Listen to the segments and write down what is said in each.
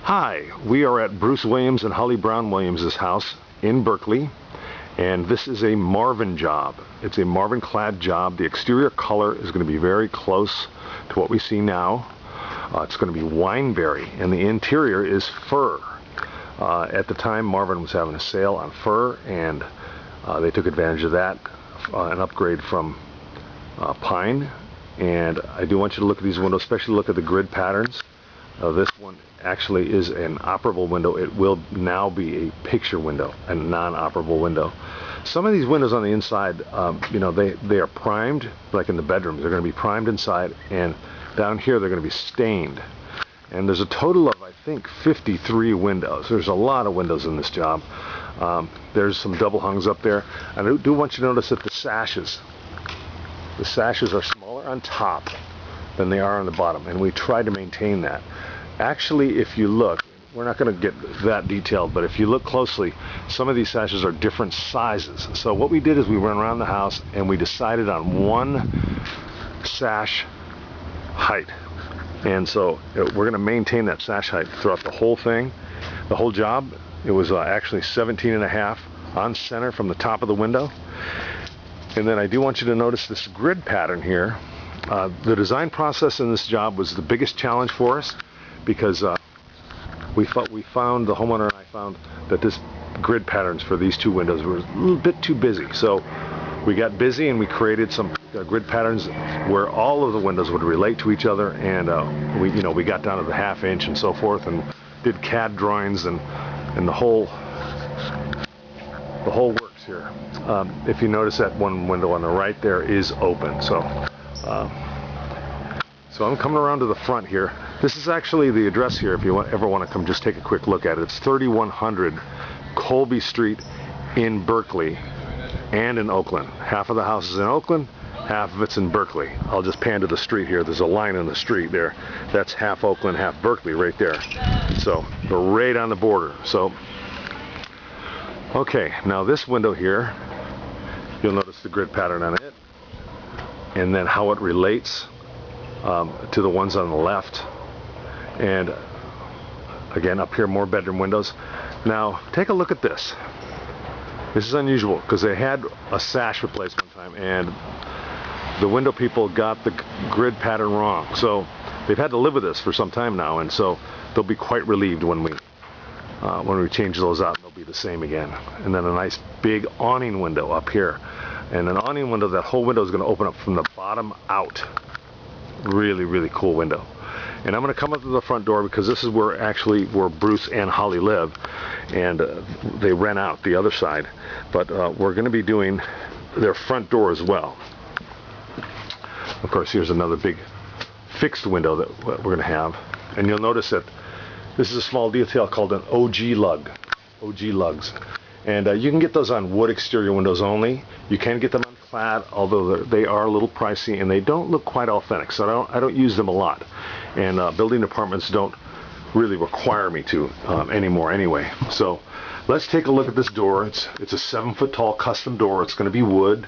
Hi, we are at Bruce Williams and Holly Brown Williams' house in Berkeley, and this is a Marvin job. It's a Marvin clad job. The exterior color is going to be very close to what we see now. It's going to be wineberry, and the interior is fir. At the time, Marvin was having a sale on fir, and they took advantage of that, an upgrade from pine. And I do want you to look at these windows, especially look at the grid patterns. This one actually is an operable window. It will now be a picture window, a non-operable window. Some of these windows on the inside, they are primed, like in the bedrooms. They're going to be primed inside, and down here they're going to be stained. And there's a total of, I think, 53 windows. There's a lot of windows in this job. There's some double hungs up there. And I do want you to notice that the sashes are smaller on top than they are on the bottom, and we try to maintain that. Actually, if you look, we're not going to get that detailed, but if you look closely, some of these sashes are different sizes. So what we did is we went around the house and we decided on one sash height, and so we're going to maintain that sash height throughout the whole thing, the whole job. It was actually 17.5 on center from the top of the window. And then I do want you to notice this grid pattern here. The design process in this job was the biggest challenge for us, because the homeowner and I found that this grid patterns for these two windows were a little bit too busy. So we got busy and we created some grid patterns where all of the windows would relate to each other, and we got down to the ½ inch and so forth, and did CAD drawings and the whole works here. If you notice, that one window on the right there is open. So I'm coming around to the front here. This is actually the address here if you ever want to come just take a quick look at it. It's 3100 Colby Street in Berkeley and in Oakland. Half of the house is in Oakland, half of it's in Berkeley. I'll just pan to the street here. There's a line in the street there. That's half Oakland, half Berkeley right there. So we're right on the border. So, okay, now this window here, you'll notice the grid pattern on it, and then how it relates to the ones on the left. And again, up here, more bedroom windows. Now take a look at this. This is unusual because they had a sash replaced one time, and the window people got the grid pattern wrong. So they've had to live with this for some time now, and so they'll be quite relieved when we change those out. They'll be the same again. And then a nice big awning window up here, and an awning window. That whole window is going to open up from the bottom out. Really, really cool window. And I'm going to come up to the front door because this is where Bruce and Holly live, and they rent out the other side. But we're going to be doing their front door as well. Of course, here's another big fixed window that we're going to have, and you'll notice that this is a small detail called an OG lug. OG lugs, and you can get those on wood exterior windows only. You can get them on clad, although they are a little pricey and they don't look quite authentic. So I don't use them a lot, and building departments don't really require me to anymore anyway. So let's take a look at this door. It's a 7-foot tall custom door. It's going to be wood.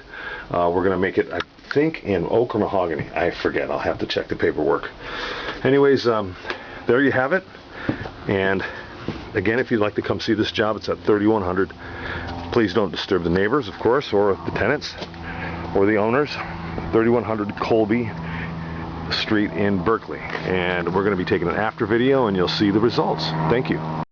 We're going to make it, I think, in oak or mahogany. I forget. I'll have to check the paperwork. Anyways, there you have it. And again, if you'd like to come see this job, it's at 3100. Please don't disturb the neighbors, of course, or the tenants, or the owners. 3100 Colby Street in Berkeley. And we're going to be taking an after video, and you'll see the results. Thank you.